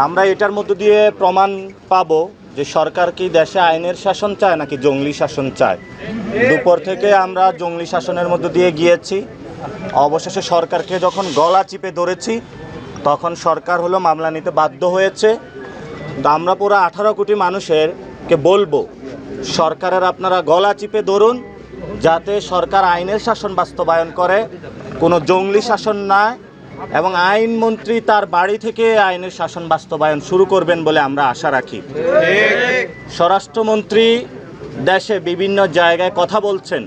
আমরা এটার মধ্য দিয়ে প্রমাণ পাবো যে সরকার কি দেশে আইনের শাসন চায় নাকি জঙ্গলি শাসন চায়। দুপুর থেকে আমরা জঙ্গলি শাসনের মধ্য দিয়ে গিয়েছি, অবশেষে সরকারকে যখন গলা চিপে ধরেছি তখন সরকার হলো মামলা নিতে বাধ্য হয়েছে। তো আমরা পুরো 18 কোটি মানুষেরকে বলবো, সরকারের আপনারা গলা চিপে ধরুন, যাতে সরকার আইনের শাসন বাস্তবায়ন করে, কোনো জঙ্গলি শাসন নয়, এবং আইনমন্ত্রী তার বাড়ি থেকে আইনের শাসন বাস্তবায়ন শুরু করবেন বলে আমরা আশা রাখি। স্বরাষ্ট্রমন্ত্রী দেশে বিভিন্ন জায়গায় কথা বলছেন,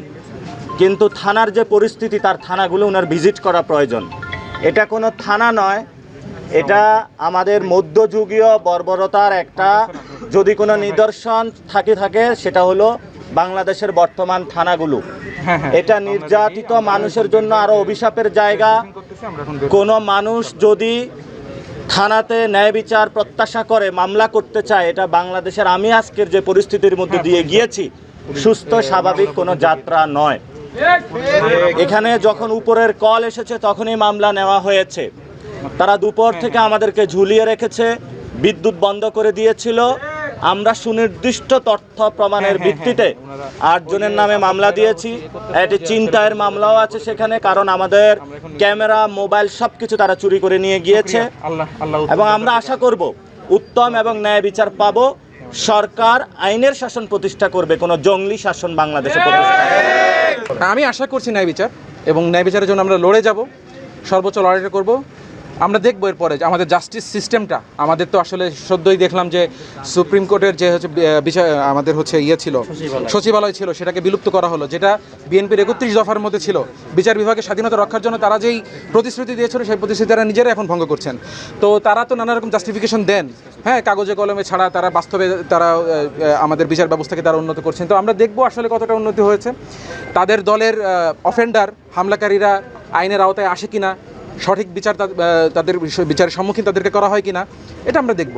কিন্তু থানার যে পরিস্থিতি, তার থানাগুলো ওনার ভিজিট করা প্রয়োজন। এটা কোনো থানা নয়, এটা আমাদের মধ্যযুগীয় বর্বরতার একটা যদি কোনো নিদর্শন থাকে সেটা হলো বাংলাদেশের বর্তমান থানাগুলো। এটা নির্যাতিত মানুষের জন্য আরও অভিশাপের জায়গা। কোনো মানুষ যদি থানাতে ন্যায় বিচার প্রত্যাশা করে মামলা করতে চায়, এটা বাংলাদেশের আমি আজকের যে পরিস্থিতির মধ্যে দিয়ে গিয়েছি সুস্থ স্বাভাবিক কোনো যাত্রা নয়। এখানে যখন উপরের কল এসেছে তখনই মামলা নেওয়া হয়েছে। তারা দুপুর থেকে আমাদেরকে ঝুলিয়ে রেখেছে, বিদ্যুৎ বন্ধ করে দিয়েছিল। আমরা সুনির্দিষ্ট তথ্য প্রমাণের ভিত্তিতে 8 জনের নামে মামলা দিয়েছি। একটি ছিনতাইয়ের মামলাও আছে সেখানে, কারণ আমাদের ক্যামেরা, মোবাইল সবকিছু তারা চুরি করে নিয়ে গিয়েছে। এবং আমরা আশা করব উত্তম এবং ন্যায় বিচার পাব। সরকার আইনের শাসন প্রতিষ্ঠা করবে, কোনো জঙ্গলি শাসন বাংলাদেশে প্রতিষ্ঠা করবে। আমি আশা করছি ন্যায় বিচার, এবং ন্যায় বিচারের জন্য আমরা লড়ে যাব, সর্বোচ্চ লড়াইটা করব। আমরা দেখবো এরপরে যে আমাদের জাস্টিস সিস্টেমটা, আমাদের তো আসলে সদ্যই দেখলাম যে সুপ্রিম কোর্টের যে হচ্ছে বিষয় আমাদের হচ্ছে ছিল সচিবালয় ছিল, সেটাকে বিলুপ্ত করা হলো, যেটা বিএনপির 31 দফার মধ্যে ছিল। বিচার বিভাগের স্বাধীনতা রক্ষার জন্য তারা যেই প্রতিশ্রুতি দিয়েছিল, সেই প্রতিশ্রুতি তারা নিজেরা এখন ভঙ্গ করছেন। তো তারা তো নানা রকম জাস্টিফিকেশন দেন, হ্যাঁ, কাগজে কলমে ছাড়া। তারা বাস্তবে তারা আমাদের বিচার ব্যবস্থাকে তারা উন্নত করছেন। তো আমরা দেখবো আসলে কতটা উন্নতি হয়েছে। তাদের দলের অফেন্ডার, হামলাকারীরা আইনের আওতায় আসে কিনা, সঠিক বিচার তাদের বিচারের সম্মুখীন তাদেরকে করা হয় কিনা, এটা আমরা দেখব।